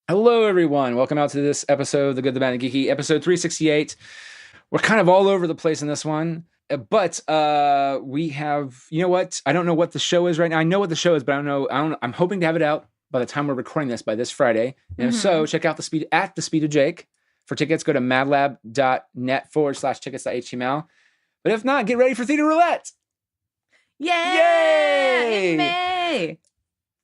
Hello, everyone. Welcome out to this episode of The Good, the Bad, and the Geeky, episode 368. We're kind of all over the place in this one, but we have, you know what? I don't know what the show is right now. I know what the show is, but I don't know. I'm hoping to have it out by the time we're recording this by this Friday. And if so, check out the speed of Jake. For tickets, go to madlab.net/tickets.html. But if not, get ready for Theater Roulette. Yay! In May.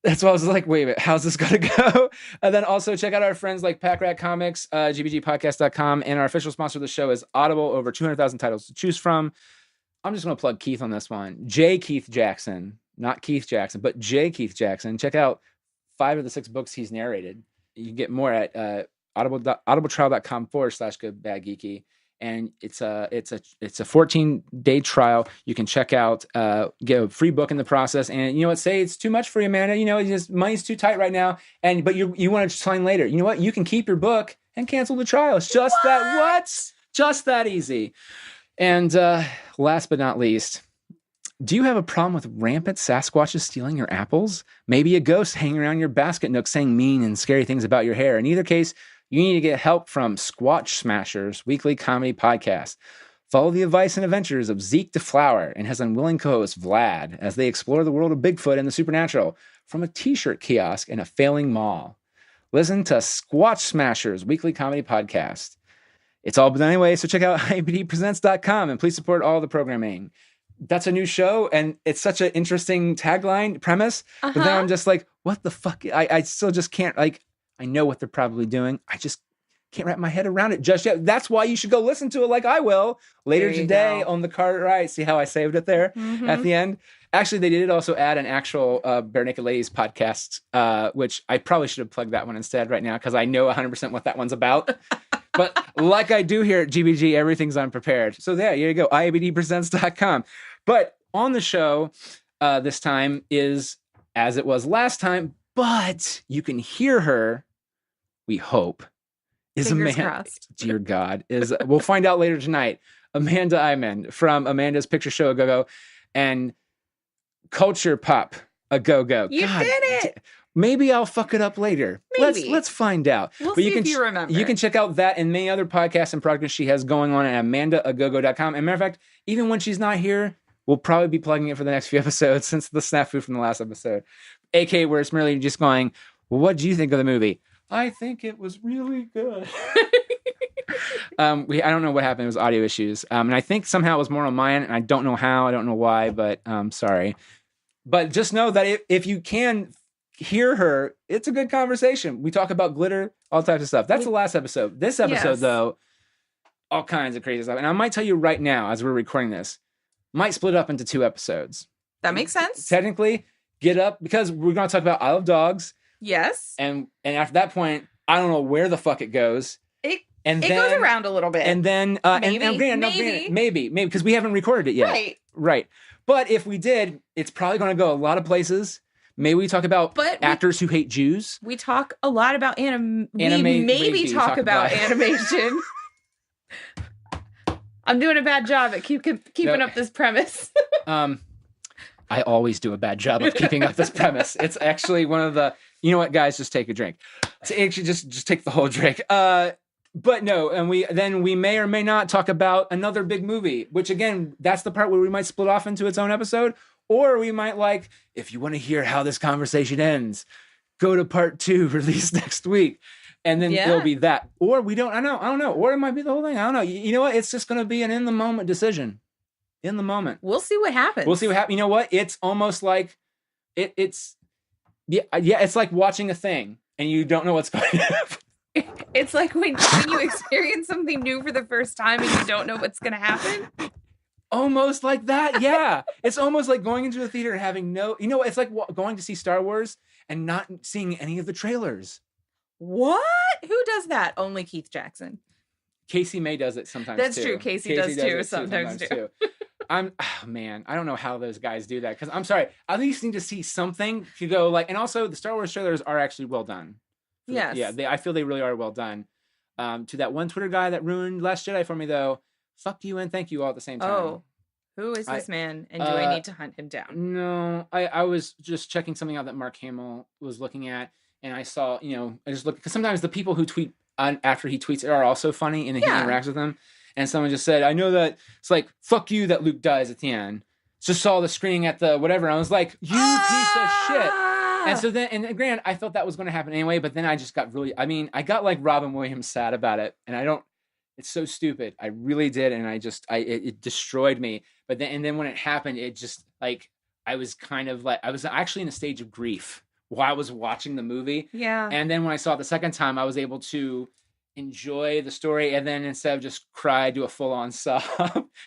That's why I was like, wait a minute, how's this going to go? And then also check out our friends like Pack Rat Comics, gbgpodcast.com, and our official sponsor of the show is Audible, over 200,000 titles to choose from. I'm just going to plug Keith on this one. J. Keith Jackson, not Keith Jackson, but J. Keith Jackson. Check out 5 of the 6 books he's narrated. You can get more at audibletrial.com/goodbadgeeky. And it's a 14-day trial. You can check out, get a free book in the process. And you know what? Say it's too much for you, Amanda. You know, just money's too tight right now. But you want to sign later. You know what? You can keep your book and cancel the trial. It's just just that easy. And last but not least, do you have a problem with rampant Sasquatches stealing your apples? Maybe a ghost hanging around your basket nook saying mean and scary things about your hair. In either case, you need to get help from Squatch Smashers weekly comedy podcast. Follow the advice and adventures of Zeke DeFlower and his unwilling co-host Vlad as they explore the world of Bigfoot and the supernatural from a t-shirt kiosk in a failing mall. Listen to Squatch Smashers weekly comedy podcast. It's all done anyway, so check out ibdpresents.com and please support all the programming. That's a new show, and it's such an interesting tagline premise. But then I'm just like, what the fuck? I still just can't, like, I know what they're probably doing. I just can't wrap my head around it just yet. That's why you should go listen to it like I will later today on the car ride. See how I saved it there at the end? Actually, they did also add an actual Bare Naked Ladies podcast, which I probably should have plugged that one instead right now because I know 100% what that one's about. But like I do here at GBG, everything's unprepared. So there you go, IABDpresents.com. But on the show this time is as it was last time, but you can hear her, we hope, is Amanda. Dear God, we'll find out later tonight. Amanda Iman from Amanda's Picture Show A Go-Go and Culture Pop A Go-Go. You did it. Maybe I'll fuck it up later. Maybe. Let's find out. We'll see if you remember. You can check out that and many other podcasts and projects she has going on at amandaagogo.com. And matter of fact, even when she's not here, we'll probably be plugging it for the next few episodes since the snafu from the last episode. AK, where it's merely just going, well, what do you think of the movie? I think it was really good. I don't know what happened. It was audio issues. And I think somehow it was more on my end, and I don't know how. I don't know why, but sorry. But just know that if you can hear her, it's a good conversation. We talk about glitter, all types of stuff. That's the last episode. This episode, though, all kinds of crazy stuff. And I might tell you right now, as we're recording this, might split up into 2 episodes. That makes sense. Technically, get up, because we're going to talk about Isle of Dogs. Yes. And after that point, I don't know where the fuck it goes. It goes around a little bit. And then, maybe, because we haven't recorded it yet. Right. But if we did, it's probably going to go a lot of places. Maybe we talk about actors who hate Jews. We talk a lot about anime. We maybe talk about animation. I'm doing a bad job at keeping up this premise. I always do a bad job of keeping up this premise. It's actually one of the, you know what, guys, just take a drink. So actually, just take the whole drink. But no, and we may or may not talk about another big movie, which again, that's the part where we might split off into its own episode, or we might if you want to hear how this conversation ends, go to part 2 released next week. And then it'll be that. Or we don't, I don't know. Or it might be the whole thing. I don't know. You know what? It's just going to be an in the moment decision. In the moment. We'll see what happens. You know what? It's almost like it's like watching a thing and you don't know what's going to happen. It's like when you experience something new for the first time and you don't know what's going to happen. Almost like that, yeah. It's almost like going into a theater and having it's like going to see Star Wars and not seeing any of the trailers. What? Who does that? Only Keith Jackson. Casey May does it sometimes That's too. True. Casey does too sometimes too. Man, I don't know how those guys do that, because I'm sorry, I at least need to see something to go and also the Star Wars trailers are actually well done. Yes. Yeah, I feel they really are well done. To that one Twitter guy that ruined Last Jedi for me, though, fuck you and thank you all at the same time. Oh, who is this man, and do I need to hunt him down? No, I was just checking something out that Mark Hamill was looking at, and I saw, I just looked, because sometimes the people who tweet after he tweets are also funny, and then he interacts with them. And someone just said, I know that it's like, fuck you that Luke dies at the end. Just saw the screening at the whatever. And I was like, you piece of shit. And so then, and granted, I thought that was going to happen anyway, but then I just got really, I got like Robin Williams sad about it. And it's so stupid. I really did. And it destroyed me. But then when it happened, it just like, I was kind of like, I was actually in a stage of grief while I was watching the movie. Yeah. And then when I saw it the second time, I was able to enjoy the story, and then instead of just cry, do a full-on sob.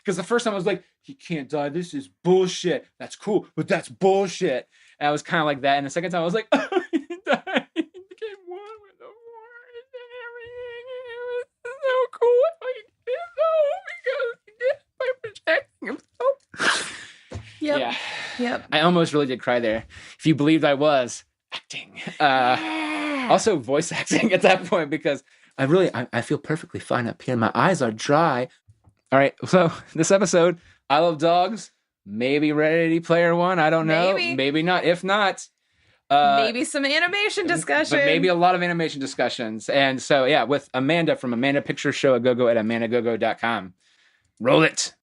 Because the first time I was like, he can't die, this is bullshit. That's cool, but that's bullshit. And I was kind of like that. And the second time I was like, oh, he died. He became one with the forest and everything. It was so cool. He did so because he did it by protecting himself. Yep. Yeah. Yep. I almost really did cry there. If you believed I was acting. Also voice acting at that point, because I feel perfectly fine up here. My eyes are dry. All right. So this episode, I Love Dogs, maybe Ready Player One. I don't know. Maybe not. If not, maybe some animation discussion. But maybe a lot of animation discussions. And so, yeah, with Amanda from Amanda Picture Show at GoGo at amandagogo.com. Roll it.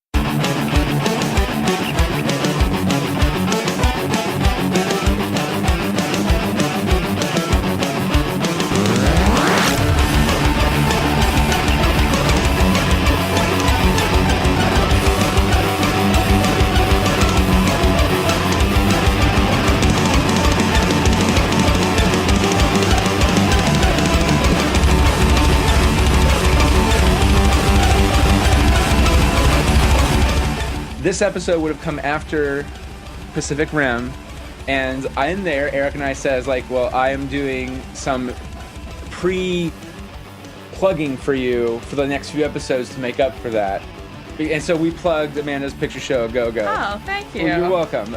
This episode would have come after Pacific Rim, and in there, Eric and I says, like, well, I am doing some pre-plugging for you for the next few episodes to make up for that. And so we plugged Amanda's Picture Show at GoGo. Oh, thank you. Well, you're welcome.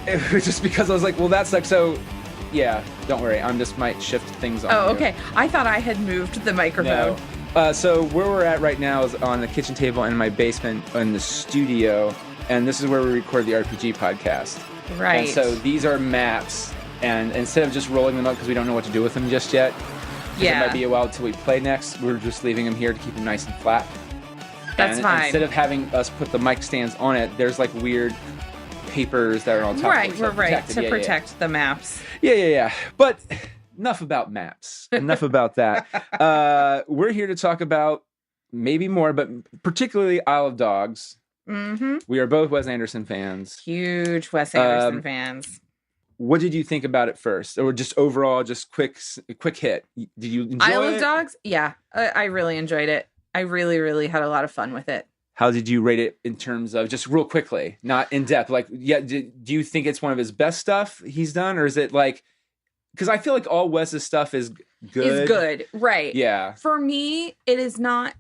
It was just because I was like, well, that's like, so, yeah, don't worry. I'm just might shift things on. Oh, okay. I thought I had moved the microphone. No. So where we're at right now is on the kitchen table in my basement in the studio. And this is where we record the RPG podcast. Right. And so these are maps. And instead of just rolling them up because we don't know what to do with them just yet, it might be a while till we play next, we're just leaving them here to keep them nice and flat. That's fine. Instead of having us put the mic stands on it, there's like weird papers that are on top of it. Right, to protect the maps. Yeah. But enough about maps. Enough about that. We're here to talk about maybe more, but particularly Isle of Dogs. Mm-hmm. We are both Wes Anderson fans. Huge Wes Anderson fans. What did you think about it first? Or just overall, just quick hit? Did you enjoy it? Isle of Dogs? Yeah, I really enjoyed it. I really, really had a lot of fun with it. How did you rate it in terms of, just real quickly, not in depth, like, do you think it's one of his best stuff he's done? Or is it like, because I feel like all Wes's stuff is good. Is good, right. Yeah. For me, it is not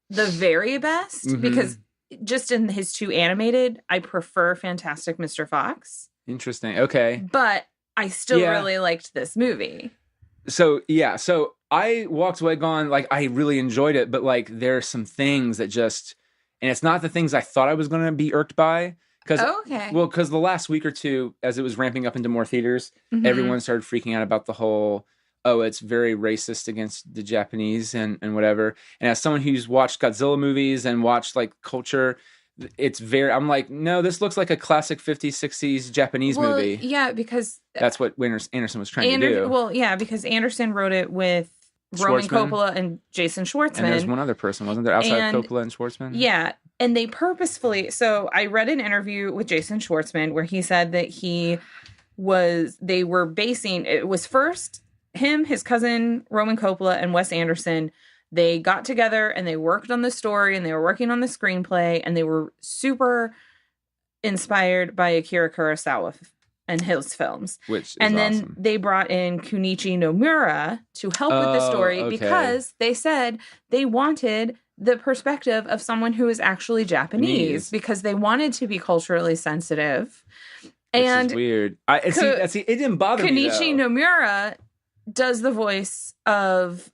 the very best, because just in his two animated, I prefer Fantastic Mr. Fox. Interesting. Okay. But I still really liked this movie. So I walked away going, like, I really enjoyed it, but like there are some things that just, and it's not the things I thought I was going to be irked by. Because the last week or two, as it was ramping up into more theaters, everyone started freaking out about the whole, it's very racist against the Japanese and whatever. And as someone who's watched Godzilla movies and watched like culture, I'm like, no, this looks like a classic 50s, 60s Japanese movie. Yeah, because that's what Anderson was trying to do. Well, yeah, because Anderson wrote it with Roman Coppola and Jason Schwartzman. And there's one other person, wasn't there, outside of Coppola and Schwartzman? Yeah, and they purposefully, so I read an interview with Jason Schwartzman where he said that they were basing, it was first him, his cousin, Roman Coppola, and Wes Anderson. They got together and they worked on the story and they were working on the screenplay, and they were super inspired by Akira Kurosawa and his films. And then awesome. They brought in Kunichi Nomura to help with the story because they said they wanted the perspective of someone who is actually Japanese because they wanted to be culturally sensitive. Which is weird. It didn't bother me, though. Kunichi Nomura does the voice of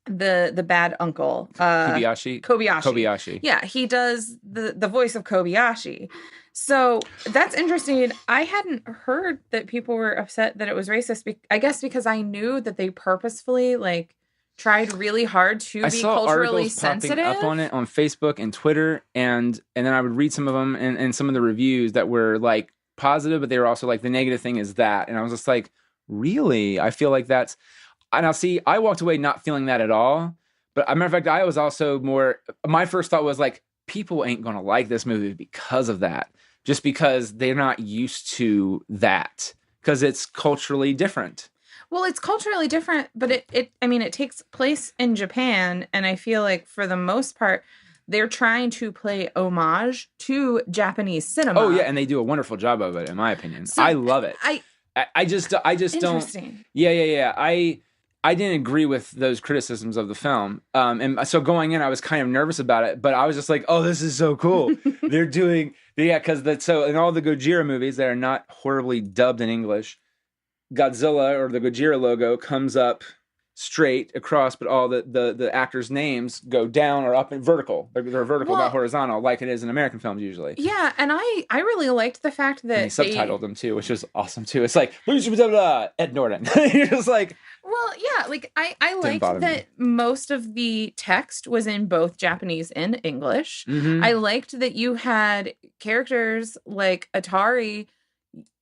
the bad uncle, Kobayashi. Kobayashi. Kobayashi. Yeah, he does the voice of Kobayashi. So that's interesting. I hadn't heard that people were upset that it was racist. I guess because I knew that they purposefully like tried really hard to I be saw culturally articles sensitive. popping up on it on Facebook and Twitter, and then I would read some of them and some of the reviews that were like positive, but they were also like the negative thing is that, and I was just like, really? I feel like that's. And I'll see. I walked away not feeling that at all. But as a matter of fact, I was also more. My first thought was like, people ain't gonna like this movie because of that, just because they're not used to that, because it's culturally different. Well, it's culturally different, but it takes place in Japan, and I feel like for the most part, they're trying to play homage to Japanese cinema. Oh yeah, and they do a wonderful job of it, in my opinion. So, I love it. I just don't. Interesting. Yeah. I didn't agree with those criticisms of the film, and so going in, I was kind of nervous about it. But I was just like, "Oh, this is so cool! They're doing because so in all the Gojira movies that are not horribly dubbed in English, Godzilla or the Gojira logo comes up straight across, but all the actors' names go down or up and vertical. They're vertical, not horizontal, like it is in American films usually. Yeah, and I really liked the fact that and they subtitled them too, which was awesome too. It's like Ed Norton. You're just like, well, yeah, like I liked that most of the text was in both Japanese and English. Mm-hmm. I liked that you had characters like Atari.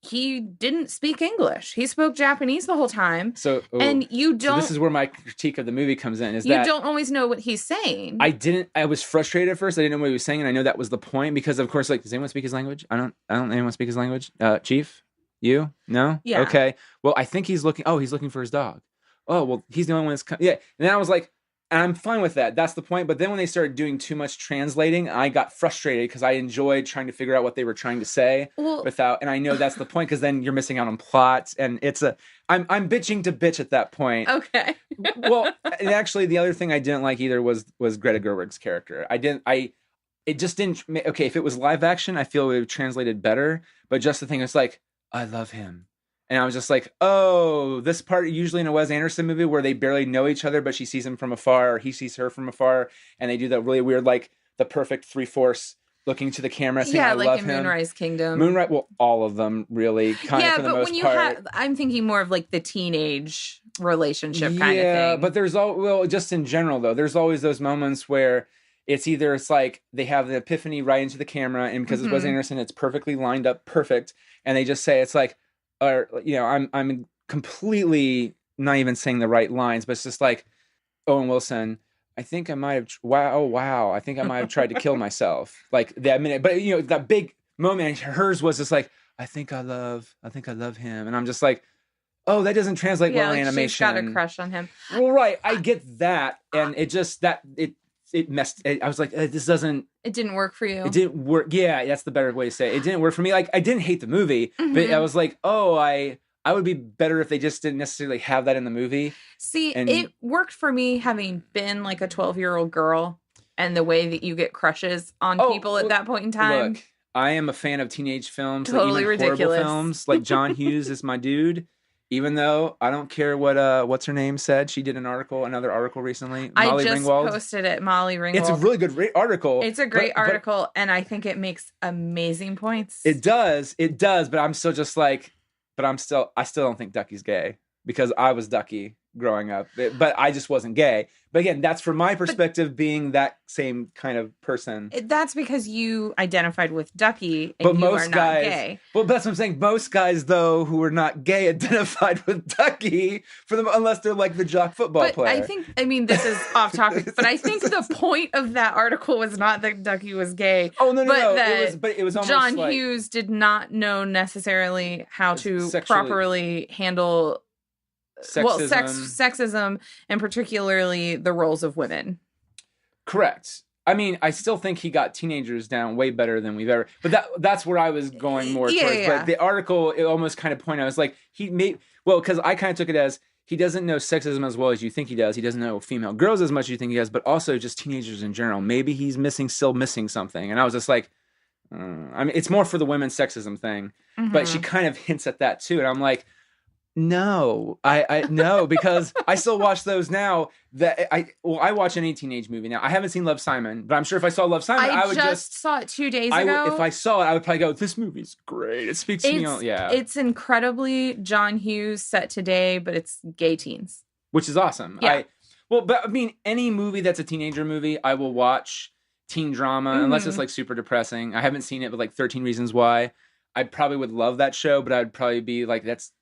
He didn't speak English. He spoke Japanese the whole time. And you don't. So this is where my critique of the movie comes in. Is you that don't always know what he's saying. I was frustrated at first. I didn't know what he was saying, and I know that was the point because, of course, like, does anyone speak his language? I don't. Anyone speak his language? Chief, you? No. Yeah. Okay. Well, I think he's looking. Oh, he's looking for his dog. Oh, well, he's the only one that's. Yeah. And then I was like, and I'm fine with that. That's the point. But then when they started doing too much translating, I got frustrated because I enjoyed trying to figure out what they were trying to say and I know that's the point because then you're missing out on plots and I'm bitching to bitch at that point. Okay. Well, and actually the other thing I didn't like either was Greta Gerwig's character. It just didn't, okay, if it was live action, I feel it would have translated better. But just the thing is like, I love him. And I was just like, oh, this part usually in a Wes Anderson movie where they barely know each other, but she sees him from afar or he sees her from afar. And they do that really weird, like the perfect 3/4 looking to the camera saying, I love him. Yeah, like in Moonrise Kingdom. Well, all of them really kind of for the most part. Yeah, but when you have, I'm thinking more of like the teenage relationship kind of thing. Yeah, but there's just in general though, there's always those moments where it's like they have the epiphany right into the camera and because it's Wes Anderson, it's perfectly lined up perfect. And they just say, it's like, or I'm completely not even saying the right lines, but it's just like Owen Wilson. I think I might have. Wow! I think I might have tried to kill myself. Like that minute, but that big moment. Hers was just like, I think I love him, and I'm just like, oh, that doesn't translate well in animation. She's got a crush on him. Well, right, I get that, and it just it messed. I was like, this doesn't. It didn't work for you. It didn't work. Yeah, that's the better way to say it. It didn't work for me. Like I didn't hate the movie, but I was like, oh, I would be better if they just didn't necessarily have that in the movie. See, it worked for me having been like a 12-year-old girl and the way that you get crushes on people at that point in time. Look, I am a fan of teenage films, totally like even ridiculous horrible films. Like John Hughes is my dude. Even though I don't care what what's her name said, she did another article recently. Molly Ringwald. Posted it, Molly Ringwald. It's a really good article. It's a great article, and I think it makes amazing points. It does, but I'm still just like, I still don't think Ducky's gay because I was Ducky growing up, but I just wasn't gay. But again, that's from my perspective, being that same kind of person. That's because you identified with Ducky, and you are not gay. Well, that's what I'm saying. Most guys, though, who are not gay, identified with Ducky unless they're like the jock football player. This is off topic, but I think the point of that article was not that Ducky was gay. Oh no, it was almost John Hughes did not know necessarily how to properly handle sexism, and particularly the roles of women. Correct. I mean, I still think he got teenagers down way better than we've ever. But that's where I was going more towards. Yeah. But the article, it almost kind of pointed out, it's like because I kind of took it as he doesn't know sexism as well as you think he does. He doesn't know female girls as much as you think he does, but also just teenagers in general. Maybe he's still missing something. And I was just like, I mean, it's more for the women's sexism thing, but she kind of hints at that too. And I'm like, No, I no, because I still watch those now. I watch any teenage movie now. I haven't seen Love, Simon, but I'm sure if I saw Love, Simon, I would just saw it 2 days ago. If I saw it, I would probably go, "This movie's great. It speaks to me." Yeah, it's incredibly John Hughes set today, but it's gay teens, which is awesome. Yeah. But I mean, any movie that's a teenager movie, I will watch. Teen drama, unless it's like super depressing. I haven't seen it, but like 13 Reasons Why. I probably would love that show, but I'd probably be like, that's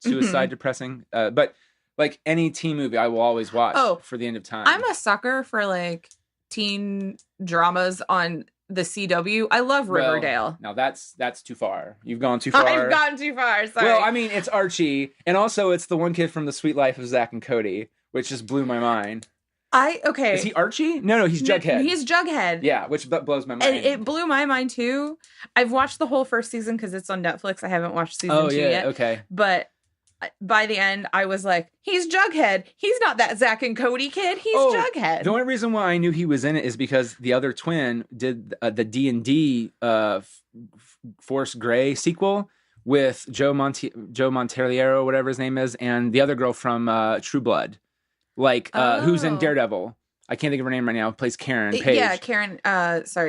suicide depressing. But like any teen movie, I will always watch for the end of time. I'm a sucker for like teen dramas on the CW. I love Riverdale. Now that's too far. You've gone too far. I've gone too far. Sorry. Well, I mean, it's Archie, and also it's the one kid from The Sweet Life of Zach and Cody, which just blew my mind. Is he Archie? No, he's Jughead. He's Jughead. Yeah, which blows my mind. And it blew my mind too. I've watched the whole first season because it's on Netflix. I haven't watched season 2 yet. Okay. But by the end, I was like, he's Jughead. He's not that Zach and Cody kid. He's Jughead. The only reason why I knew he was in it is because the other twin did the D&D Force Grey sequel with Joe Monteliero, whatever his name is, and the other girl from True Blood. Who's in Daredevil. I can't think of her name right now. Plays Karen Page. Yeah, Karen.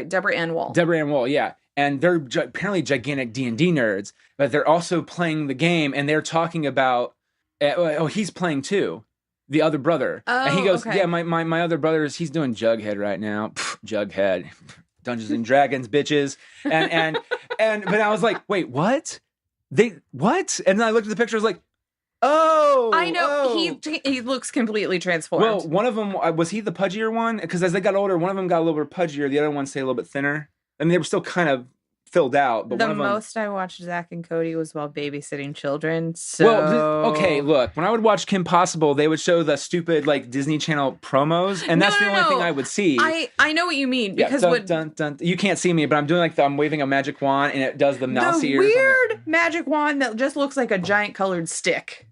Deborah Ann Woll. Deborah Ann Woll, yeah. And they're apparently gigantic D&D nerds, but they're also playing the game, and they're talking about, he's playing too, the other brother. And he goes, yeah, my other brother, he's doing Jughead right now. Pfft, Jughead. Dungeons and Dragons, bitches. And but I was like, wait, what? What? And then I looked at the picture, I was like, I know. He looks completely transformed. Well, one of them, was he the pudgier one? Because as they got older, one of them got a little bit pudgier. The other one stayed a little bit thinner. I mean, they were still kind of filled out. But the most I watched Zach and Cody was while babysitting children. So okay, look, when I would watch Kim Possible, they would show the stupid like Disney Channel promos, and that's the only thing I would see. I know what you mean because you can't see me, but I'm doing I'm waving a magic wand, and it does the mouse ears. Weird magic wand that just looks like a giant colored stick.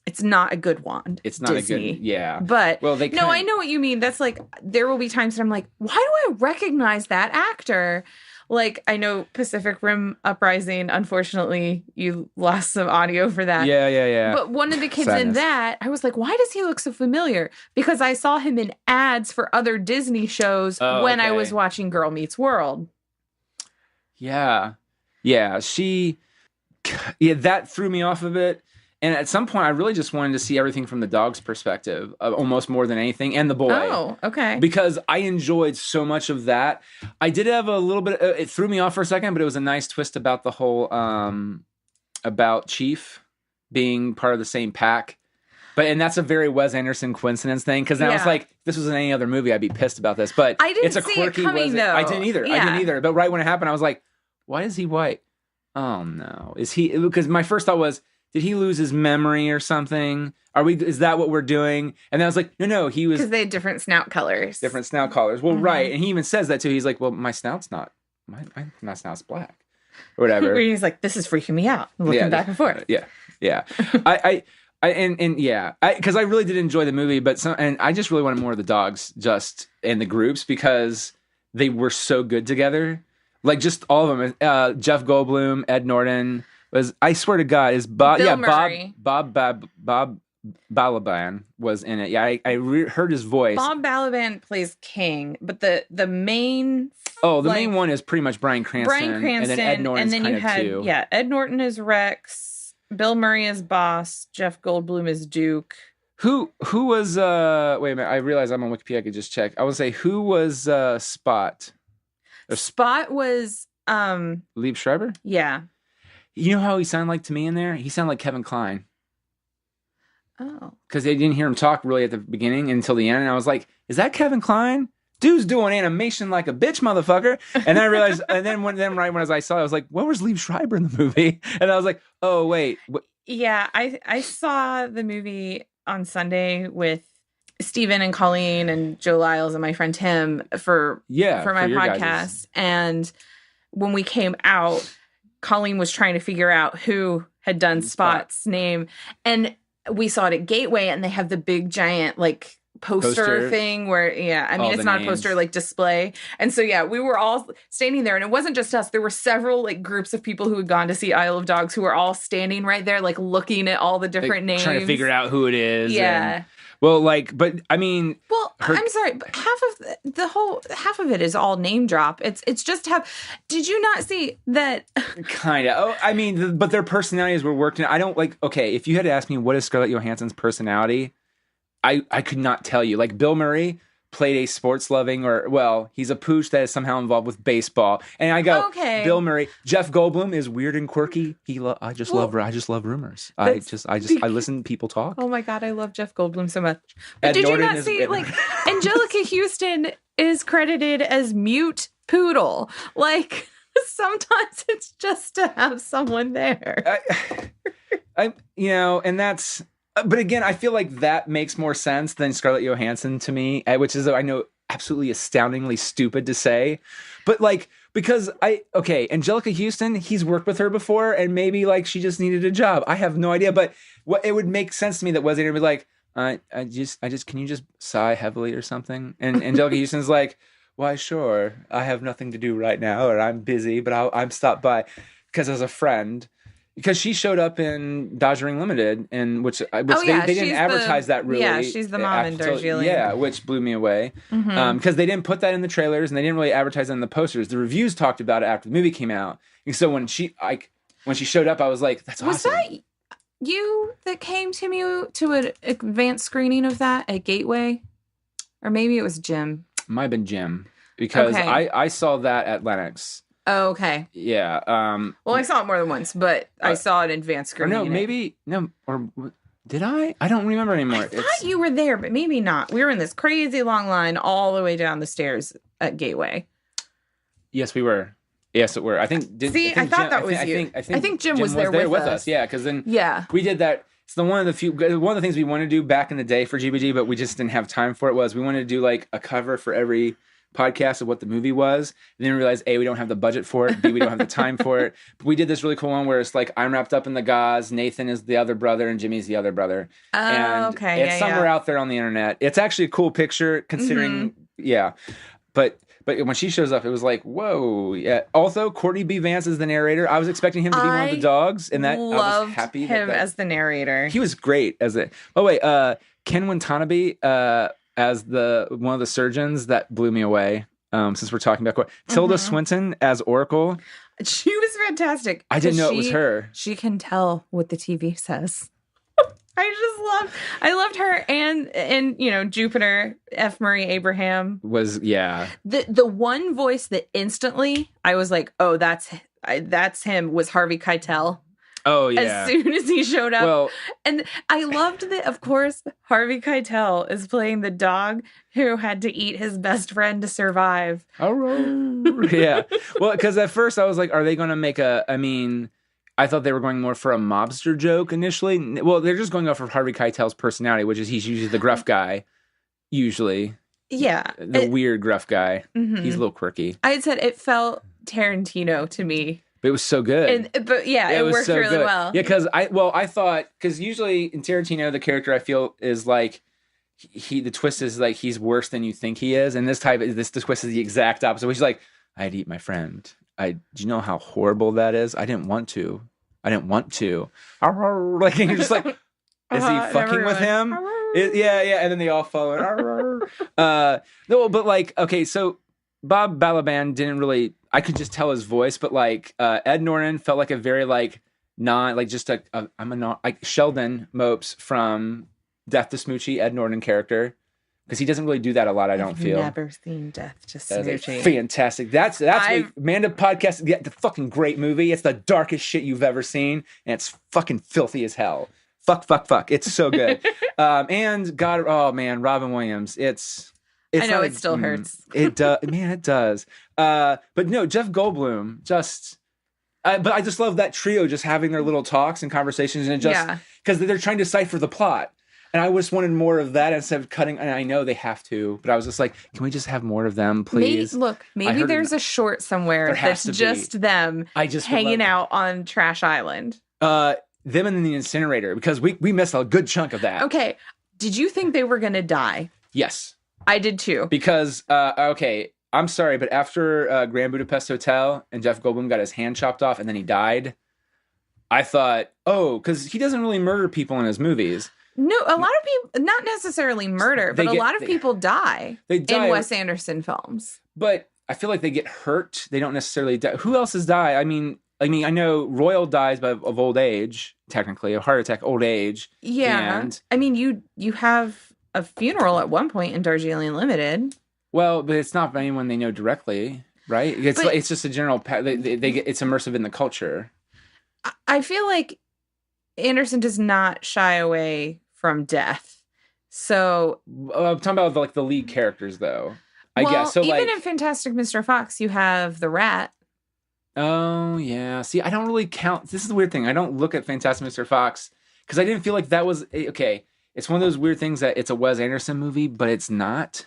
It's not a good wand. It's not Disney. a good, yeah. But I know what you mean. That's like there will be times that I'm like, why do I recognize that actor? Like, I know Pacific Rim Uprising, unfortunately, you lost some audio for that. Yeah. But one of the kids in that, I was like, why does he look so familiar? Because I saw him in ads for other Disney shows when I was watching Girl Meets World. Yeah. That threw me off a bit. And at some point, I really just wanted to see everything from the dog's perspective, almost more than anything, and the boy. Oh, okay. Because I enjoyed so much of that. I did have a little bit, it threw me off for a second, but it was a nice twist about the whole, about Chief being part of the same pack. And that's a very Wes Anderson coincidence thing, because I was like, if this was in any other movie, I'd be pissed about this. But I didn't it's a see quirky it coming, though. I didn't either. But right when it happened, I was like, why is he white? Oh, no. Because my first thought was, did he lose his memory or something? Is that what we're doing? And then I was like, no, he was... Because they had different snout colors. Different snout colors. Well, right. And he even says that too. He's like, well, my snout's not... My snout's black. Or whatever. He's like, this is freaking me out. I'm looking back and forth. Yeah. Because I really did enjoy the movie, and I just really wanted more of the dogs just in the groups because they were so good together. Like, just all of them. Jeff Goldblum, Ed Norton... I swear to God, is Bob? Bill Murray. Bob Balaban was in it. Yeah, I heard his voice. Bob Balaban plays King, but the main main one is pretty much Bryan Cranston, and then Ed Norton's kind of too. Yeah, Ed Norton is Rex, Bill Murray is Boss, Jeff Goldblum is Duke. Who was wait a minute? I realize I'm on Wikipedia. I could just check. I would say who was Spot. Spot was Liev Schreiber. Yeah. You know how he sounded like to me in there? He sounded like Kevin Kline. Oh. Because they didn't hear him talk really at the beginning until the end. And I was like, is that Kevin Kline? Dude's doing animation like a bitch, motherfucker. And then I realized, and then right when I saw it, I was like, what was Liev Schreiber in the movie? And I was like, oh, wait. Yeah, I saw the movie on Sunday with Steven and Colleen and Joe Lyles and my friend Tim for my podcast. Guys'. And when we came out, Colleen was trying to figure out who had done Spot's name. And we saw it at Gateway, and they have the big giant, like, poster thing where, I mean, it's not a poster, like display. And so, we were all standing there, and it wasn't just us. There were several like groups of people who had gone to see Isle of Dogs who were all standing right there, like looking at all the different names. Trying to figure out who it is. Yeah. Well, like, but I mean, I'm sorry, but half of it is all name drop. It's just did you not see that? Kind of. Oh, I mean, but their personalities were worked in. I don't like, okay, if you had to ask me what is Scarlett Johansson's personality, I could not tell you. Like, Bill Murray played a sports-loving, he's a pooch that is somehow involved with baseball. And I go, okay. Bill Murray. Jeff Goldblum is weird and quirky. I just love rumors. I listen to people talk. Oh my God, I love Jeff Goldblum so much. But did you not see, like, Angelica Houston is credited as mute poodle. Like, sometimes it's just to have someone there. And that's... But again, I feel like that makes more sense than Scarlett Johansson to me, which is, I know, absolutely astoundingly stupid to say. But like, because Angelica Houston, he's worked with her before, and maybe like she just needed a job. I have no idea, but it would make sense to me that Wes Anderson would be like, can you just sigh heavily or something? And Angelica Houston's like, why, sure, I have nothing to do right now, or I'm busy, but I'm stopped by because as a friend. Because she showed up in Darjeeling Limited, and which they didn't advertise that really. Yeah, she's the mom in Darjeeling. Yeah, which blew me away. Because they didn't put that in the trailers, and they didn't really advertise it in the posters. The reviews talked about it after the movie came out. And so when she showed up, I was like, "That's awesome." Was that you that came to me to an advanced screening of that at Gateway, or maybe it was Jim? Might have been Jim, because I saw that at Lenox. Oh, okay. Yeah. Well, I saw it more than once, but I saw it in advanced screening. Or did I? I don't remember anymore. I thought you were there, but maybe not. We were in this crazy long line all the way down the stairs at Gateway. Yes, we were. Yes, it were. I think. I thought that was you. I think Jim was there with us. Yeah, because then we did that. It's one of the things we wanted to do back in the day for GBG, but we just didn't have time for it. Was we wanted to do like a cover for every podcast of what the movie was, and then we realized A, we don't have the budget for it, B, we don't have the time for it. But we did this really cool one where it's like I'm wrapped up in the gauze, Nathan is the other brother, and Jimmy's the other brother. It's somewhere out there on the internet. It's actually a cool picture considering but when she shows up, it was like, whoa. Yeah. Also, Courtney B. Vance is the narrator. I was expecting him to be one of the dogs, and that I was happy him as the narrator. He was great as it. Oh wait, Ken Watanabe as one of the surgeons, that blew me away. Since we're talking about Tilda Swinton as Oracle, she was fantastic. I didn't know it was her. She can tell what the TV says. I loved her, and Jupiter F. Murray Abraham was the one voice that instantly I was like, oh, that's him, was Harvey Keitel. Oh, yeah. As soon as he showed up. Well, and I loved that, of course, Harvey Keitel is playing the dog who had to eat his best friend to survive. Oh, yeah. Well, because at first I was like, are they going to make I thought they were going more for a mobster joke initially. Well, they're just going off of Harvey Keitel's personality, which is he's usually the gruff guy. Usually. Yeah. The weird gruff guy. He's a little quirky. I had said it felt Tarantino to me. But it was so good. It worked so really well. Yeah, because I thought, because usually in Tarantino, the character I feel is like, the twist is like he's worse than you think he is. And this twist is the exact opposite. He's like, I'd eat my friend. Do you know how horrible that is? I didn't want to. Like, and you're just like, is he fucking with him? Yeah. And then they all follow. No, but like, okay, so Bob Balaban didn't really, I could just tell his voice, but like Ed Norton felt like a very like Sheldon Mopes from Death to Smoochie, Ed Norton character. Because he doesn't really do that a lot, I don't feel. I've never seen Death to Smoochie. Fantastic. That's what Amanda podcast, the fucking great movie. It's the darkest shit you've ever seen, and it's fucking filthy as hell. Fuck. It's so good. And God, oh man, Robin Williams. I know it still hurts. It does, man. It does. But no, Jeff Goldblum but I just love that trio just having their little talks and conversations, and because they're trying to decipher the plot. And I just wanted more of that instead of cutting. And I know they have to, but I was just like, can we just have more of them, please? Maybe there's a short somewhere that's just them hanging out on Trash Island. Them and the incinerator, because we missed a good chunk of that. Okay. Did you think they were going to die? Yes. I did too. Because, okay, I'm sorry, but after Grand Budapest Hotel and Jeff Goldblum got his hand chopped off and then he died, I thought, oh, because he doesn't really murder people in his movies. No, a lot of people, not necessarily murder, but a lot of people die in Wes Anderson films. But I feel like they get hurt. They don't necessarily die. Who else has died? I mean, I know Royal dies of old age, technically, a heart attack, old age. Yeah. And, I mean, you have a funeral at one point in Darjeeling Limited. Well, but it's not anyone they know directly, right? It's just a general. It's immersive in the culture. I feel like Anderson does not shy away from death. So I'm talking about like the lead characters, though. I guess so. Even in Fantastic Mr. Fox, you have the rat. Oh yeah. See, I don't really count. This is the weird thing. I don't look at Fantastic Mr. Fox because I didn't feel like that was okay. It's one of those weird things that it's a Wes Anderson movie, but it's not.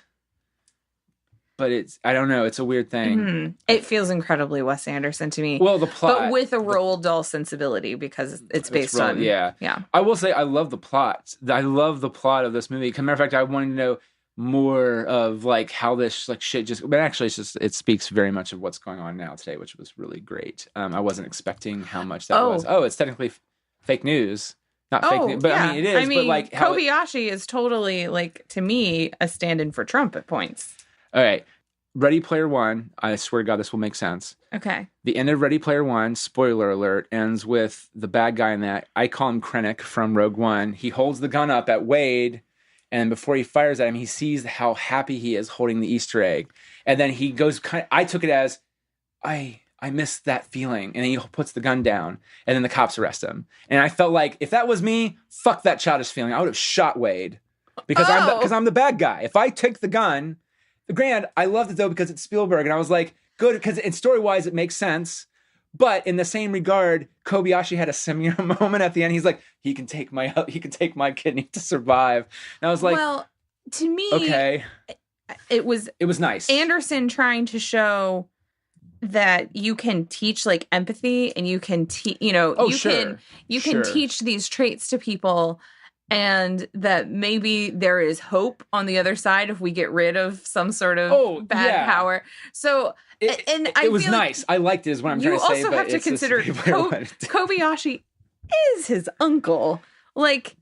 But I don't know. It's a weird thing. Mm-hmm. It feels incredibly Wes Anderson to me. Well, the plot. But with a Roald Dahl sensibility because it's based on. Yeah. I will say I love the plot. I love the plot of this movie. As a matter of fact, I wanted to know more of like how this like shit just. But actually, it speaks very much of what's going on now today, which was really great. I wasn't expecting how much that was. Oh, it's technically fake news. Not fake news, but yeah. I mean, it is. But like Kobayashi is totally like, to me, a stand-in for Trump at points. All right. Ready Player One. I swear to God, this will make sense. Okay. The end of Ready Player One, spoiler alert, ends with the bad guy in that. I call him Krennic from Rogue One. He holds the gun up at Wade, and before he fires at him, he sees how happy he is holding the Easter egg. And then he goes I took it as, I missed that feeling. And then he puts the gun down, and then the cops arrest him. And I felt like, if that was me, fuck that childish feeling. I would have shot Wade. Because I'm the bad guy. If I take the gun... Granted, I loved it though because it's Spielberg, and I was like, good, because story-wise it makes sense. But in the same regard, Kobayashi had a similar moment at the end. He's like, he can take my kidney to survive. And I was like, well, to me, okay, it was nice. Anderson trying to show that you can teach like empathy, and you can can teach these traits to people. And that maybe there is hope on the other side if we get rid of some sort of bad power. So, it was nice. I liked it is what I'm trying to say. You also have to consider Kobayashi is his uncle. Like,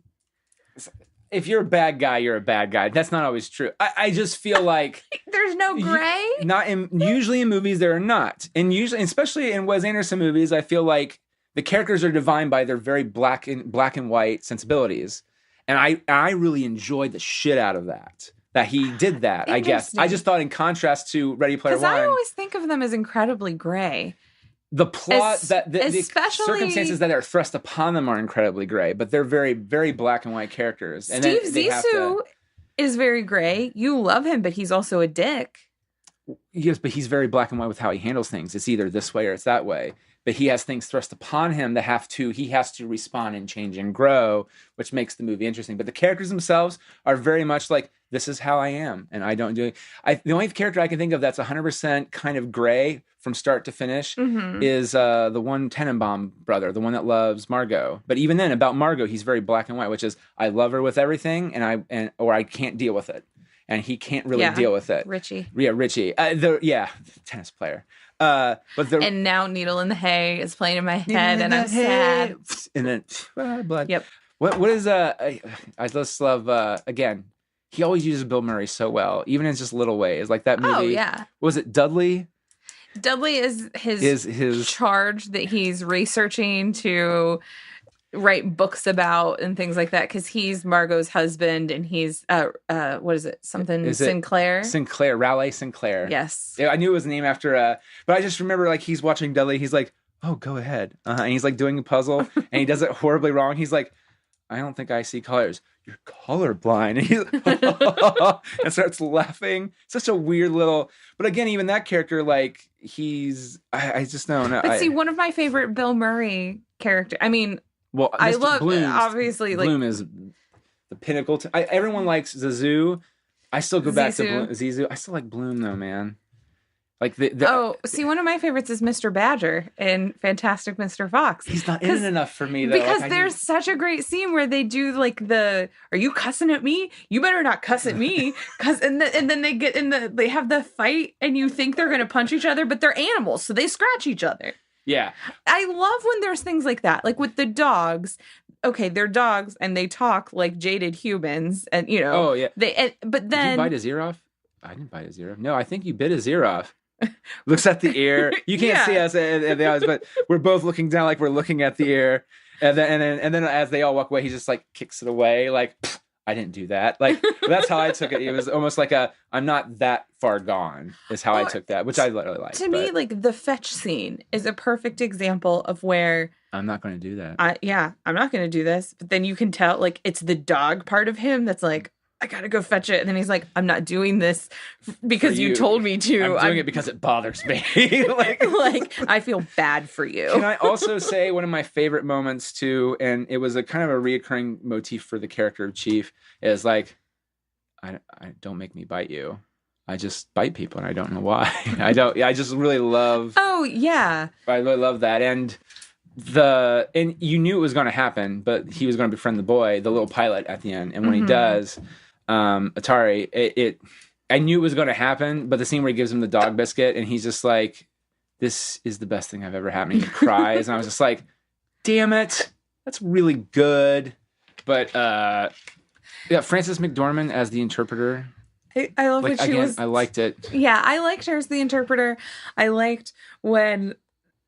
if you're a bad guy, you're a bad guy. That's not always true. I just feel like there's no gray. Usually in movies there are not, and especially in Wes Anderson movies, I feel like the characters are defined by their very black and white sensibilities. And I really enjoyed the shit out of that he did that, I guess. I just thought in contrast to Ready Player One. Because I always think of them as incredibly gray. The plot, the circumstances that are thrust upon them are incredibly gray, but they're very, very black and white characters. And Steve Zissou is very gray. You love him, but he's also a dick. Yes, but he's very black and white with how he handles things. It's either this way or it's that way. But he has things thrust upon him that he has to respond and change and grow, which makes the movie interesting. But the characters themselves are very much like, this is how I am, and I don't do it. The only character I can think of that's 100% kind of gray from start to finish is the one Tenenbaum brother, the one that loves Margot. But even then, about Margot, he's very black and white, which is, I love her with everything, or I can't deal with it. And he can't really deal with it. Richie. Yeah, Richie. Tennis player. And now Needle in the Hay is playing in my head, and I'm sad. And then blood. Yep. What is I just love again. He always uses Bill Murray so well, even in just little ways, like that movie. Oh yeah. Was it Dudley? Dudley is his charge that he's researching to write books about and things like that, because he's Margot's husband, and he's what is it? Sinclair? Sinclair, Raleigh Sinclair. Yes. Yeah, I knew it was a name after but I just remember like he's watching Dudley, he's like, oh, go ahead. And he's like doing a puzzle and he does it horribly wrong. He's like, I don't think I see colors. You're colorblind. And he and starts laughing. Such a weird little, but again, even that character, like I just don't know. But see, one of my favorite Bill Murray character, I mean, well, I love Bloom's, obviously like Bloom is the pinnacle. Everyone likes Zissou. I still go back to Zissou. I still like Bloom though, man. Like see, one of my favorites is Mr. Badger in Fantastic Mr. Fox. He's not in it enough for me, though. Because there's such a great scene where they do like are you cussing at me? You better not cuss at me. And then they get they have the fight and you think they're going to punch each other, but they're animals. So they scratch each other. Yeah. I love when there's things like that. Like with the dogs. Okay, they're dogs and they talk like jaded humans. And, Oh, yeah. But then. Did you bite his ear off? I didn't bite his ear off. No, I think you bit his ear off. Looks at the ear. You can't see us at the eyes, but we're both looking down like we're looking at the ear. And then as they all walk away, he just like kicks it away. Like, I didn't do that. Like, that's how I took it. It was almost like I'm not that far gone is how I took that, which I really like. To me, like the fetch scene is a perfect example of where I'm not going to do that. I'm not going to do this. But then you can tell like it's the dog part of him that's like, I gotta go fetch it. And then he's like, I'm not doing this because you told me to. I'm doing it because it bothers me. like I feel bad for you. Can I also say one of my favorite moments too, and it was a kind of a reoccurring motif for the character of Chief, is like, I don't make me bite you. I just bite people and I don't know why. I just really love. Oh yeah. I really love that. And you knew it was going to happen, but he was going to befriend the boy, the little pilot at the end. And when he does, Atari, I knew it was going to happen, but the scene where he gives him the dog biscuit and he's just like, this is the best thing I've ever had. And he cries. And I was just like, damn it. That's really good. But, Frances McDormand as the interpreter. I love like, that she was. I liked it. Yeah, I liked her as the interpreter. I liked when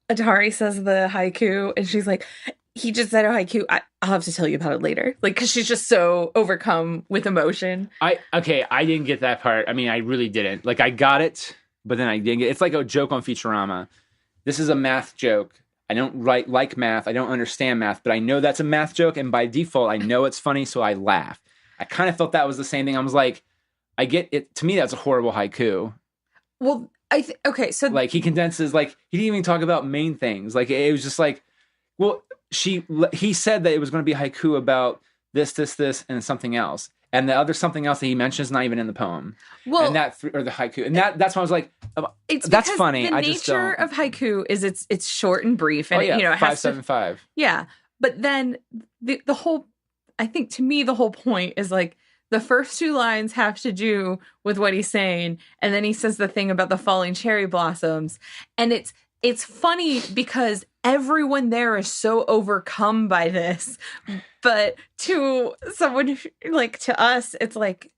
Atari says the haiku and she's like, he just said a haiku. I'll have to tell you about it later. Like, because she's just so overcome with emotion. I didn't get that part. I mean, I really didn't. Like, I got it, but then I didn't get it. It's like a joke on Futurama. This is a math joke. I don't like math. I don't understand math, but I know that's a math joke, and by default, I know it's funny, so I laugh. I kind of felt that was the same thing. I was like, I get it. To me, that's a horrible haiku. Well, okay, so like he condenses. Like he didn't even talk about main things. Like it was just like, well, he said that it was going to be a haiku about this, and something else, and the other something else that he mentions is not even in the poem. Well, and or the haiku, and that's why I was like, that's funny. The nature of haiku is it's short and brief, and it has 5-7-5. Yeah, but then the whole, I think to me the whole point is like the first two lines have to do with what he's saying, and then he says the thing about the falling cherry blossoms, and it's funny because everyone there is so overcome by this, but to someone like to us, it's like,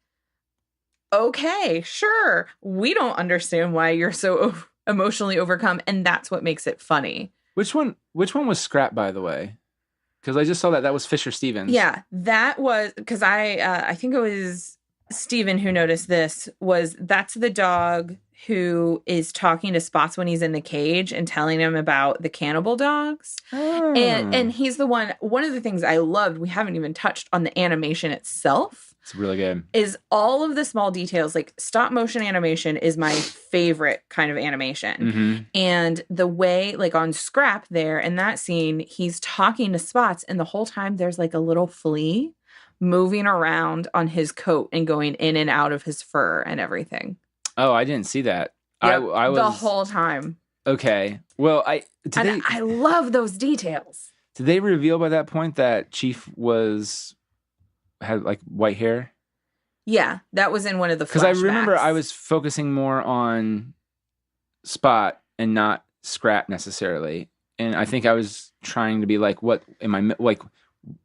okay, sure, we don't understand why you're so emotionally overcome, and that's what makes it funny. Which one was scrapped, by the way? Because I just saw that was Fisher Stevens. Yeah, that was because I think it was Steven who noticed this. That's the dog who is talking to Spots when he's in the cage and telling him about the cannibal dogs. Oh. And he's the one of the things I loved, we haven't even touched on the animation itself. It's really good. Is all of the small details, like stop motion animation is my favorite kind of animation. Mm-hmm. And the way, like on Scrap there in that scene, he's talking to Spots and the whole time there's like a little flea moving around on his coat and going in and out of his fur and everything. Oh, I didn't see that. Yep, I was the whole time. Okay. Well, I love those details. Did they reveal by that point that Chief had like white hair? Yeah, that was in one of the flashbacks. Because I remember I was focusing more on Spot and not Scrap necessarily, and I think I was trying to be like, what am I like?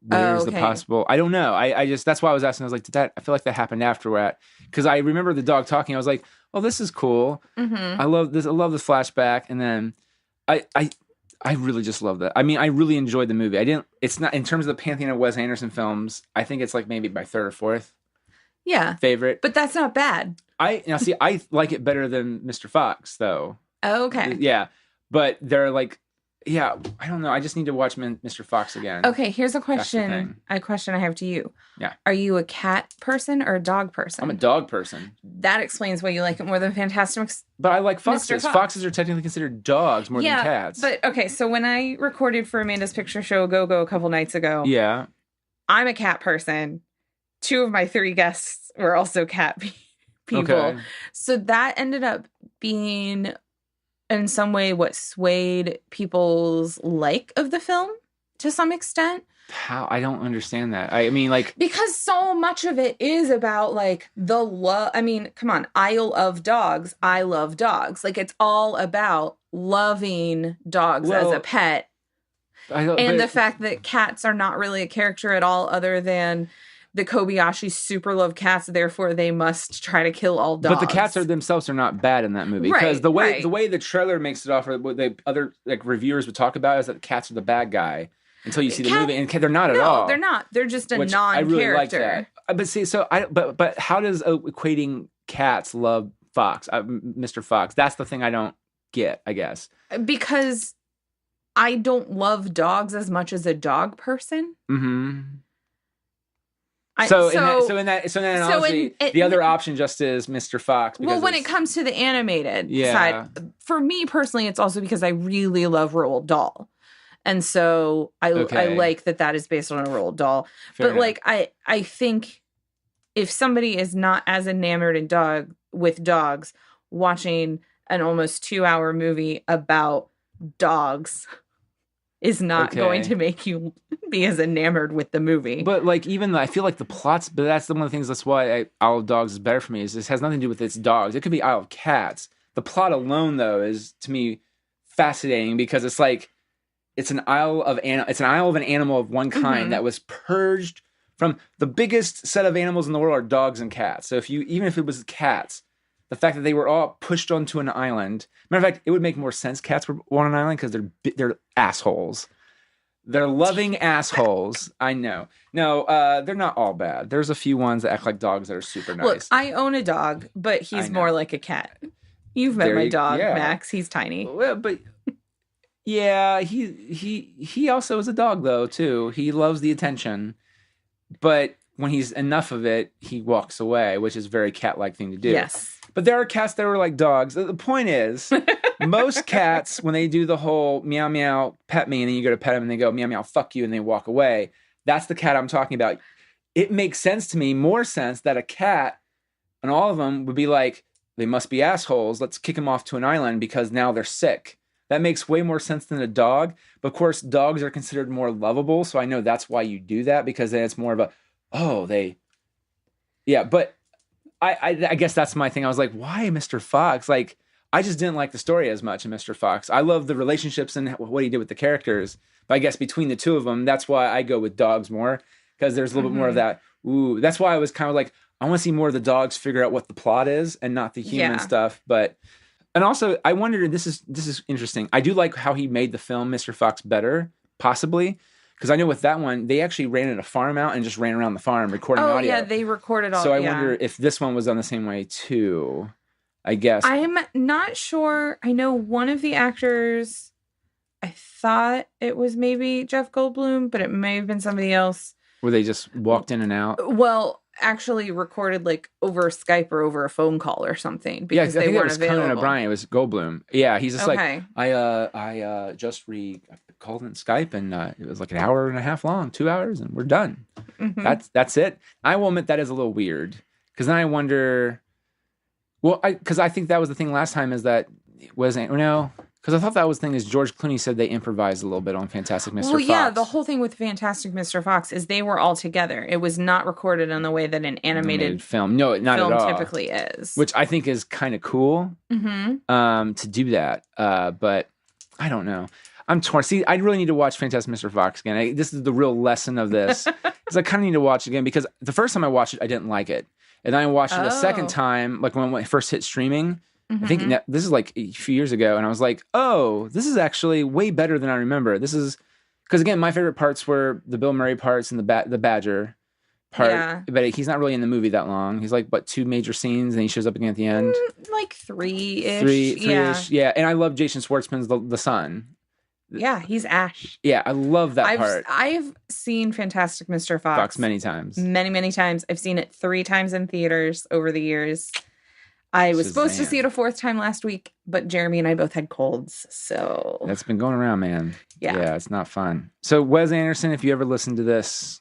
Where's the possible? I don't know. I just that's why I was asking. I was like, I feel like that happened after because I remember the dog talking. I was like, oh, this is cool. Mm-hmm. I love this. I love this flashback, and then I really just love that. I mean, I really enjoyed the movie. It's not in terms of the pantheon of Wes Anderson films. I think it's like maybe my third or fourth. Yeah, favorite. But that's not bad. I like it better than Mr. Fox though. Oh, okay. Yeah, but they're like. Yeah, I don't know. I just need to watch Mr. Fox again. Okay, here's a question. A question I have to you. Yeah. Are you a cat person or a dog person? I'm a dog person. That explains why you like it more than Fantastic. But I like foxes. Foxes are technically considered dogs more than cats. But okay, so when I recorded for Amanda's Picture Show Go a couple nights ago, yeah, I'm a cat person. 2 of my 3 guests were also cat people. Okay. So that ended up being in some way what swayed people's like of the film to some extent. How? I don't understand that. I mean, like, because so much of it is about like the love. I mean, come on, Isle of Dogs. I love dogs. Like it's all about loving dogs as a pet. And the fact that cats are not really a character at all other than the Kobayashi super love cats, therefore they must try to kill all dogs. But the cats themselves are not bad in that movie. Because the way the trailer makes it off, or what the other like reviewers would talk about is that the cats are the bad guy until you see the movie, and they're not at all. No, they're not. They're just a non-character. I really like that. But see, but how does equating cats love Fox, Mr. Fox? That's the thing I don't get, I guess. Because I don't love dogs as much as a dog person. Mm-hmm. So in that analogy, the other option just is Mr. Fox. Well, when it comes to the animated side, for me personally, it's also because I really love Roald Dahl. And so I like that is based on a Roald Dahl. Fair enough. Like, I think if somebody is not as enamored with dogs, watching an almost 2-hour movie about dogs is not going to make you be as enamored with the movie. But like, even though I feel like the plots, but that's one of the things, that's why Isle of Dogs is better for me, is this has nothing to do with its dogs. It could be Isle of Cats. The plot alone, though, is to me fascinating because it's like, it's an isle of an animal of one kind that was purged from the biggest set of animals in the world are dogs and cats. So even if it was cats, the fact that they were all pushed onto an island. Matter of fact, it would make more sense cats were on an island because they're assholes. They're loving assholes. I know. No, they're not all bad. There's a few ones that act like dogs that are super nice. Look, I own a dog, but he's more like a cat. You've met my dog, Max. He's tiny. Well, but yeah, he also is a dog though too. He loves the attention, but when he's enough of it, he walks away, which is a very cat-like thing to do. Yes. But there are cats that are like dogs. The point is, most cats, when they do the whole meow meow pet me, and then you go to pet them and they go meow meow fuck you and they walk away, that's the cat I'm talking about. It makes sense to me, more sense that a cat, and all of them would be like, they must be assholes. Let's kick them off to an island because now they're sick. That makes way more sense than a dog. But of course, dogs are considered more lovable. So I know that's why you do that, because then it's more of a, but I guess that's my thing. I was like, why Mr. Fox? Like, I just didn't like the story as much in Mr. Fox. I love the relationships and what he did with the characters. But I guess between the two of them, that's why I go with dogs more, because there's a little bit more of that. Ooh, that's why I was kind of like, I want to see more of the dogs figure out what the plot is and not the human stuff. And also, I wondered, this is interesting. I do like how he made the film Mr. Fox better, possibly. Because I know with that one, they actually rented a farm out and just ran around the farm recording audio. Oh, yeah, they recorded all. So I wonder if this one was done the same way, too. I guess. I'm not sure. I know one of the actors, I thought it was maybe Jeff Goldblum, but it may have been somebody else. Where they just walked in and out? Well, actually recorded like over Skype or over a phone call or something, because they weren't available. Conan O'Brien. It was Goldblum. Yeah, he's just like, I just called in Skype, and it was like an hour and a half long, 2 hours, and we're done. Mm-hmm. That's it. I will admit that is a little weird, because then I wonder. Well, because I think that was the thing last time, is that because I thought that was the thing is George Clooney said they improvised a little bit on Fantastic Mr. Fox. Well, yeah, the whole thing with Fantastic Mr. Fox is they were all together. It was not recorded in the way that an animated film, not at all, typically is. Which I think is kind of cool to do that. But I don't know. I'm torn. See, I really need to watch Fantastic Mr. Fox again. This is the real lesson of this. Because I kind of need to watch it again, because the first time I watched it, I didn't like it. And then I watched it a second time, like when it first hit streaming. I think this is like a few years ago, and I was like, oh, this is actually way better than I remember. This is, because again, my favorite parts were the Bill Murray parts and the Badger part, but he's not really in the movie that long. He's like, 2 major scenes, and he shows up again at the end. Like 3-ish. Three-ish, yeah. And I love Jason Schwartzman's the son. Yeah, he's Ash. Yeah, I love that part. I've seen Fantastic Mr. Fox many times. Many, many times. I've seen it 3 times in theaters over the years. I was supposed to see it a 4th time last week, but Jeremy and I both had colds, so... That's been going around, man. Yeah, it's not fun. So, Wes Anderson, if you ever listen to this,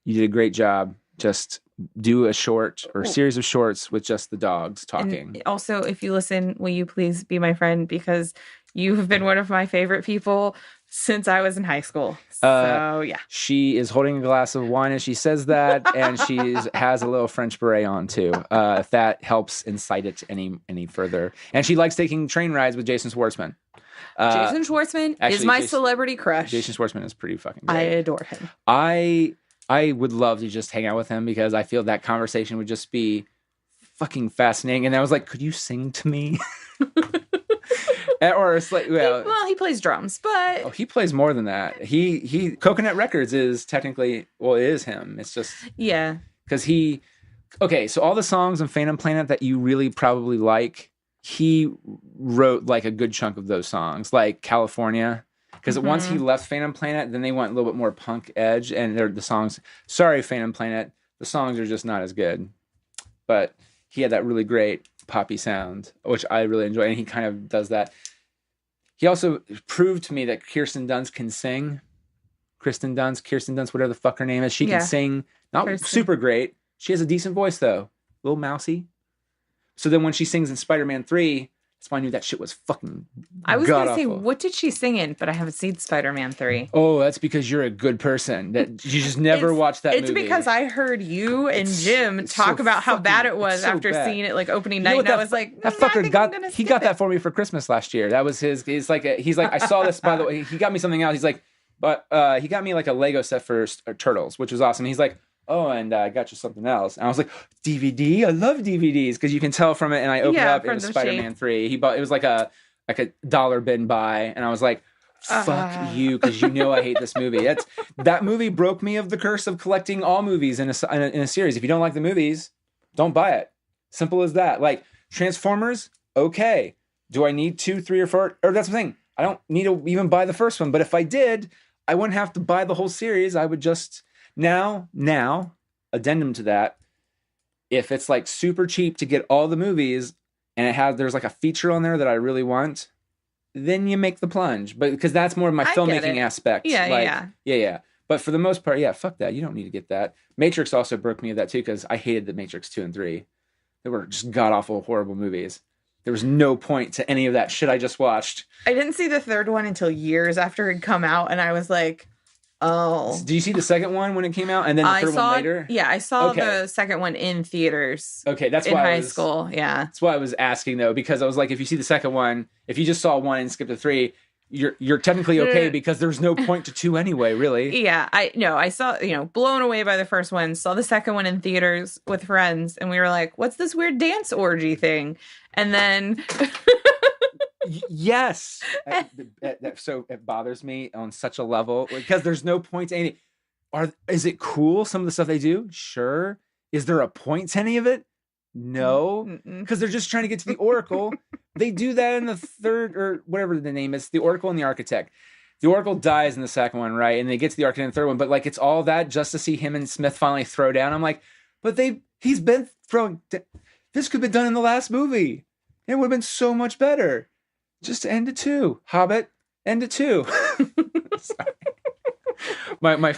you did a great job. just do a short or series of shorts with just the dogs talking. And also, if you listen, will you please be my friend? Because you have been one of my favorite people since I was in high school. So, yeah. She is holding a glass of wine as she says that, and she has a little French beret on too, if that helps incite it any further. And she likes taking train rides with Jason Schwartzman. Jason Schwartzman is my celebrity crush. Jason Schwartzman is pretty fucking great. I adore him. I would love to just hang out with him because I feel that conversation would just be fucking fascinating. And I was like, could you sing to me? Or it's like, well, he plays drums, but he plays more than that. He Coconut Records is technically, well, it is him. It's just because so all the songs on Phantom Planet that you really probably like, he wrote like a good chunk of those songs, like California. Because once he left Phantom Planet, then they went a little bit more punk edge, and the songs. Sorry, Phantom Planet, the songs are just not as good. But he had that really great poppy sound, which I really enjoy, and he kind of does that. He also proved to me that Kirsten Dunst can sing. Kirsten Dunst, whatever the fuck her name is, she can sing. Not super great. She has a decent voice though, a little mousy. So then when she sings in Spider-Man 3. That's why I knew that shit was fucking I was going to say, what did she sing in? But I haven't seen Spider-Man 3. Oh, that's because you're a good person. That you just never watched that movie. It's because I heard you and Jim talk about how bad it was after seeing it like opening night. And I was like, that fucker got that for me for Christmas last year. That was his. He's like, I saw this, by the way. He got me something else. He's like, but he got me like a Lego set for Turtles, which was awesome. He's like, oh, and I got you something else. And I was like, DVD? I love DVDs because you can tell from it. And I opened it up, it was Spider-Man 3. He bought, it was like a dollar bin buy. And I was like, fuck you, because you know I hate this movie. That movie broke me of the curse of collecting all movies in a series. If you don't like the movies, don't buy it. Simple as that. Like Transformers, okay. Do I need 2, 3, or 4? Or that's the thing. I don't need to even buy the first one. But if I did, I wouldn't have to buy the whole series. I would just... Now, addendum to that, if it's like super cheap to get all the movies and there's like a feature on there that I really want, then you make the plunge. But because that's more of my filmmaking aspect. Yeah. But for the most part, fuck that. You don't need to get that. Matrix also broke me of that too because I hated the Matrix 2 and 3. They were just god-awful, horrible movies. There was no point to any of that shit I just watched. I didn't see the third one until years after it had come out, and I was like... Oh. Do you see the second one when it came out, and then the third one later? Yeah, I saw the second one in theaters. Okay, that's in why high school. Yeah, that's why I was asking though, because I was like, if you see the second one, if you just saw 1 and skipped to 3, you're technically okay because there's no point to 2 anyway, really. Yeah, I saw blown away by the first one. Saw the second one in theaters with friends, and we were like, "What's this weird dance orgy thing?" And then. Yes. So it bothers me on such a level because there's no point to any. Is it cool? Some of the stuff they do? Sure. Is there a point to any of it? No. Because they're just trying to get to the Oracle. They do that in the third or whatever the name is, the Oracle and the Architect. The Oracle dies in the second one, right? And they get to the Architect in the third one, but like it's all that just to see him and Smith finally throw down. I'm like, but he's been throwing. This could have been done in the last movie. It would have been so much better. Just end it 2. Hobbit, end it 2. Sorry. My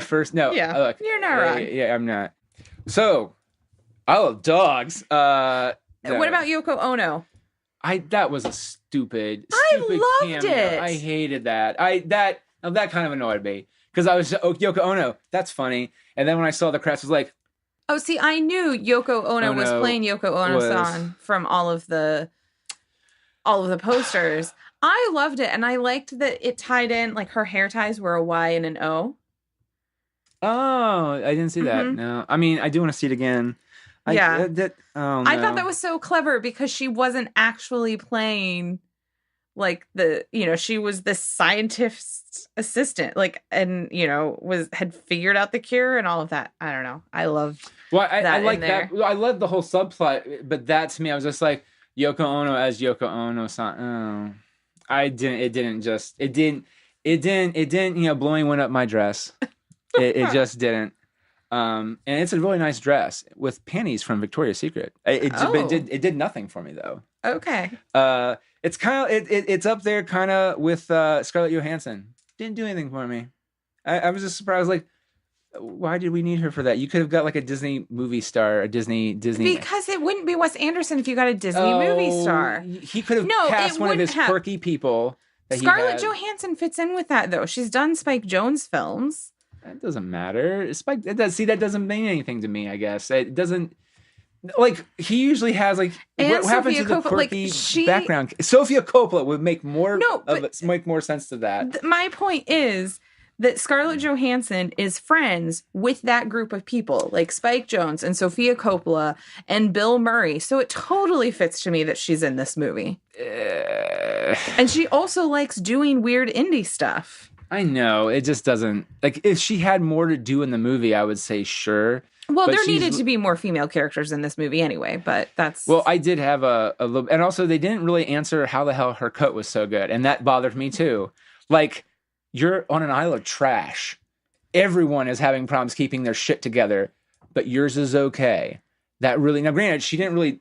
first no. Yeah, look, you're not wrong. Yeah, I'm not. So, I love dogs. No. What about Yoko Ono? That was a stupid I loved cameo. it. I hated that. That kind of annoyed me because I was Yoko Ono. That's funny. And then when I saw the credits, I was like, oh, see, I knew Yoko Ono was playing Yoko Ono's song from all of the posters. I loved it, and I liked that it tied in, like her hair ties were a Y and an O. Oh, I didn't see that. No, I mean, I do want to see it again. I thought that was so clever because she wasn't actually playing like she was the scientist's assistant, like, and had figured out the cure and all of that. I don't know. I loved. Well, I like that. I love the whole subplot, but that to me, I was just like. Yoko Ono as Yoko Ono song. Oh, it didn't, blowing wind up my dress. It just didn't. And it's a really nice dress with panties from Victoria's Secret. It did nothing for me though. Okay. It's kind of, it's up there kind of with Scarlett Johansson. Didn't do anything for me. I was just surprised. Like, Why did we need her for that? You could have got like a Disney movie star, a Disney. Because it wouldn't be Wes Anderson if you got a Disney movie Oh, star. he could have No, cast it one of wouldn't his have. quirky people that he Scarlett had. Johansson fits in with that, though. She's done Spike Jonze films. That doesn't matter. Spike. That doesn't mean anything to me. I guess it doesn't. Like he usually has like And what happened to Sophia the Coppola, quirky like, background. Sophia Coppola would make more No, of but- it, make more sense to that. My point is that Scarlett Johansson is friends with that group of people, like Spike Jonze and Sophia Coppola and Bill Murray. So it totally fits to me that she's in this movie. And she also likes doing weird indie stuff. I know it just doesn't like if she had more to do in the movie, I would say sure. Well, But there she's- needed to be more female characters in this movie anyway, but that's... Well, I did have a little, and also they didn't really answer how the hell her coat was so good, and that bothered me too. Like, you're on an isle of trash. Everyone is having problems keeping their shit together, but yours is okay. That really, now granted, she didn't really,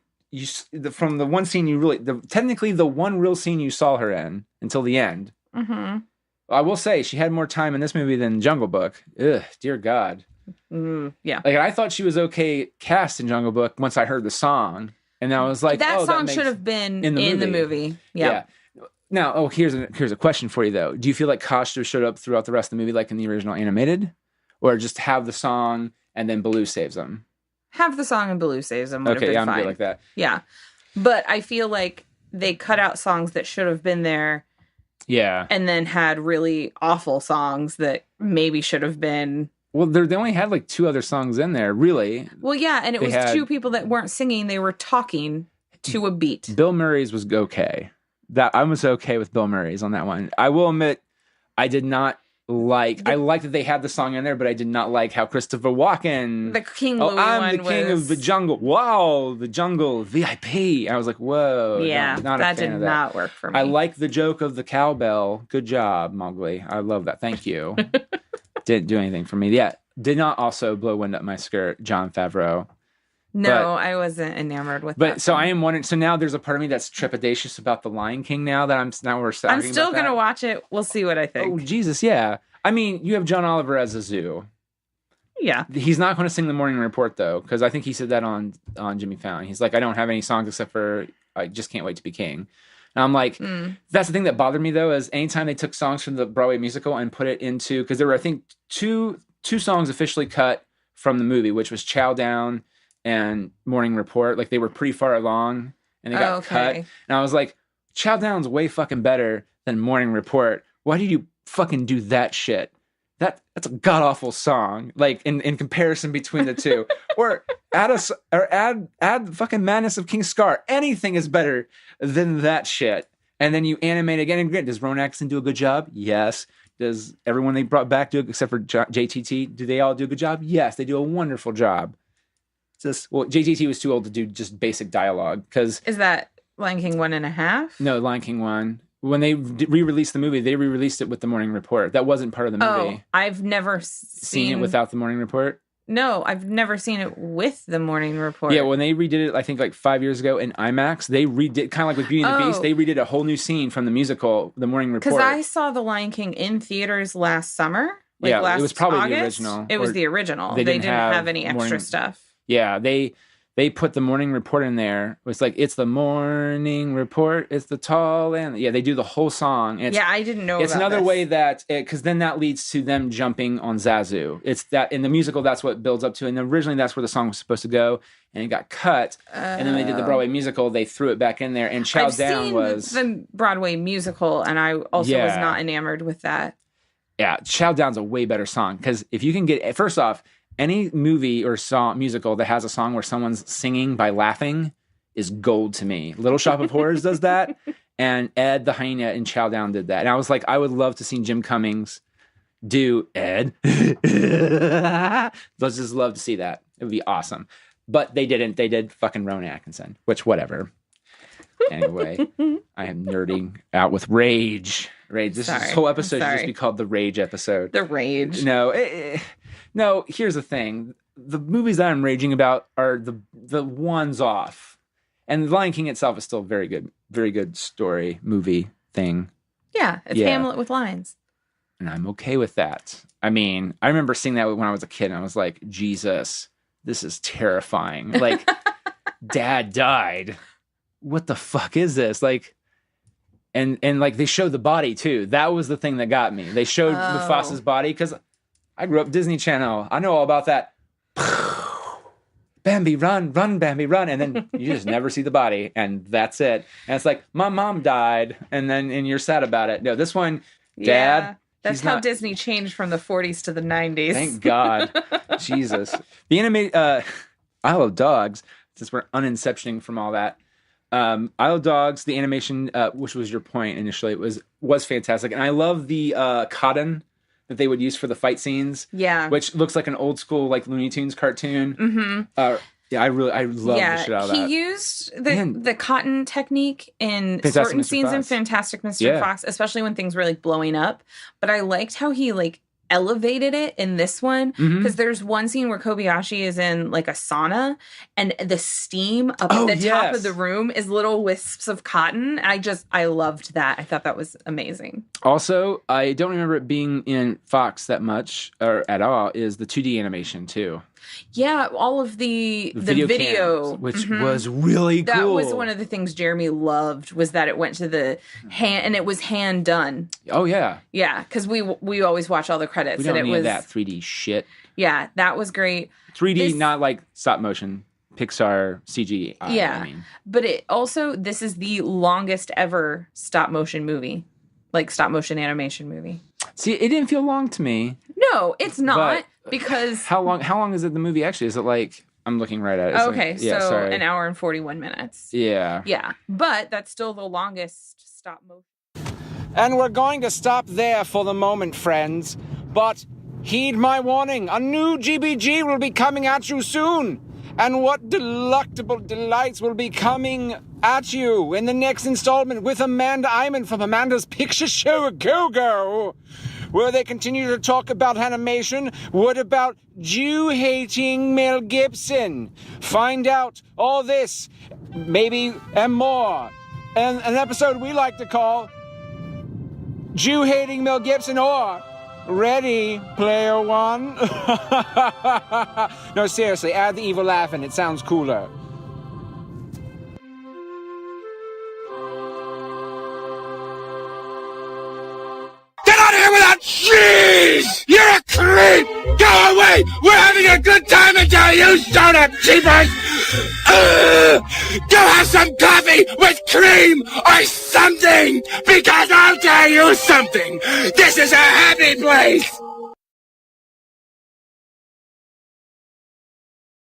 from the one scene you really, technically the one real scene you saw her in until the end. Mm-hmm. I will say she had more time in this movie than Jungle Book. Ugh, dear God. Yeah. Like I thought she was okay cast in Jungle Book once I heard the song, and I was like, that oh, song that should makes... have been in the in the movie. movie. Yeah. Now, here's a question for you though. Do you feel like Koster showed up throughout the rest of the movie like in the original animated, or just have the song and then Baloo saves them? Have the song and Baloo saves them. Okay, yeah, I'm fine. good like that. Yeah, but I feel like they cut out songs that should have been there. Yeah, and then had really awful songs that maybe should have been. Well, they only had like 2 other songs in there, really. Well, yeah, and it They was had- 2 people that weren't singing; they were talking to a beat. Bill Murray's was okay. That I was okay with Bill Murray's on that one. I will admit, I did not like. I liked that they had the song in there, but I did not like how Christopher Walken. The King Oh, Louis I'm one the king was... of the jungle. Wow, the jungle VIP. I was like, whoa. Yeah, not a that fan did of that. not work for me. I like the joke of the cowbell. Good job, Mowgli. I love that. Thank you. Didn't do anything for me. Yeah, did not also blow wind up my skirt, Jon Favreau. No, but- I wasn't enamored with But that. so I am wondering. So now there's a part of me that's trepidatious about the Lion King. Now that we're talking I'm still about gonna that. watch it. We'll see what I think. Oh Jesus, yeah. I mean, you have John Oliver as a zoo. Yeah, He's not going to sing the Morning Report though, because I think he said that on Jimmy Fallon. He's like, I don't have any songs except for I Just Can't Wait to Be King. And I'm like, that's the thing that bothered me though, is anytime they took songs from the Broadway musical and put it into, because there were I think two songs officially cut from the movie, which was Chow Down and Morning Report. Like they were pretty far along and they got cut. And I was like, Chow Down's way fucking better than Morning Report. Why did you fucking do that shit? That's a god awful song. Like in comparison between the two, or add fucking Madness of King Scar. Anything is better than that shit. And then you animate again and again. Does Rowan Atkinson do a good job? Yes. Does everyone they brought back do, except for JTT? Do they all do a good job? Yes, they do a wonderful job. JTT was too old to do just basic dialogue because is that Lion King 1.5? no, Lion King 1. When they re-released the movie, they re-released it with the Morning Report. That wasn't part of the movie. Oh, I've never Seen it without the Morning Report? No, I've never seen it with the Morning Report. Yeah, when they redid it, I think like 5 years ago in IMAX, they redid, kind of like with Beauty and the Beast, they redid a whole new scene from the musical, The Morning Report. Because I saw The Lion King in theaters last summer. Yeah, last it was probably August. the original. It was Or the original. they They didn't didn't have any have extra morning- stuff. Yeah, they put the Morning Report in there. It's like, it's the Morning Report, it's the tall and... Yeah, they do the whole song. And Yeah, I didn't know it's about another this. way that... Because then that leads to them jumping on Zazu. It's that... In the musical, that's what it builds up to. And originally, that's where the song was supposed to go. And it got cut. And then they did the Broadway musical. They threw it back in there. And Chow I've Down seen was... the Broadway musical, and I also Yeah. was not enamored with that. Yeah, Chow Down's a way better song. Because if you can get... First off, any movie or song musical that has a song where someone's singing by laughing is gold to me. Little Shop of Horrors does that, and Ed the Hyena in Chow Down did that. And I was like, I would love to see Jim Cummings do Ed. Let's just love to see that. It would be awesome. But they didn't. They did fucking Rowan Atkinson, which whatever. Anyway, I am nerding out with rage. Rage. This whole episode should just be called the Rage episode. The Rage. No, here's the thing. The movies that I'm raging about are the ones off. And The Lion King itself is still very good story, movie thing. Yeah, it's Yeah. Hamlet with lines. And I'm okay with that. I mean, I remember seeing that when I was a kid, and I was like, Jesus, this is terrifying. Like, Dad died. What the fuck is this? Like, and like they showed the body too. That was the thing that got me. They showed Mufasa's body because I grew up Disney Channel. I know all about that. Bambi, run, run, Bambi, run. And then you just never see the body, and that's it. And it's like, my mom died, and you're sad about it. No, this one, Dad. That's how Disney changed from the 40s to the 90s. Thank God. Jesus. The animated Isle of Dogs, since we're uninceptioning from all that, Isle of Dogs, the animation, which was your point initially, it was fantastic. And I love the cotton that they would use for the fight scenes. Yeah. Which looks like an old school, like, Looney Tunes cartoon. Mm-hmm. Yeah, I love the shit out of that. He used the cotton technique in certain scenes in Fantastic Mr. Fox, especially when things were, like, blowing up. But I liked how he, like, elevated it in this one, because there's one scene where Kobayashi is in, like, a sauna, and the steam up at the top of the room is little wisps of cotton. I loved that. I thought that was amazing. Also, I don't remember it being in Fox that much, or at all, is the 2D animation too. Yeah, all of the video cams, which was really cool. That was one of the things Jeremy loved, was that it went to the hand, and it was hand done. Oh yeah, yeah, because we always watch all the credits. We don't need that 3D shit. Yeah, that was great. 3D, not like stop motion, Pixar CG. Yeah, I mean. But this is the longest ever stop motion movie, like stop motion animation movie. See, it didn't feel long to me. No, it's not. Because how long is it the movie actually? Is it like, I'm looking right at it. Okay, so an hour and 41 minutes. Yeah. Yeah. But that's still the longest stop motion. And we're going to stop there for the moment, friends. But heed my warning, a new GBG will be coming at you soon. And what delectable delights will be coming at you in the next installment with Amanda Iman from Amanda's Picture Show Go-Go, where they continue to talk about animation. What about Jew-hating Mel Gibson? Find out all this, maybe, and more. And an episode we like to call Jew-hating Mel Gibson, or Ready, Player One? No, seriously, add the evil laugh in. It sounds cooler. Get out of here without cheese! You're a creep! Go away! We're having a good time until you showed up, cheapers! Go have some coffee with cream or something! Because I'll tell you something! This is a happy place!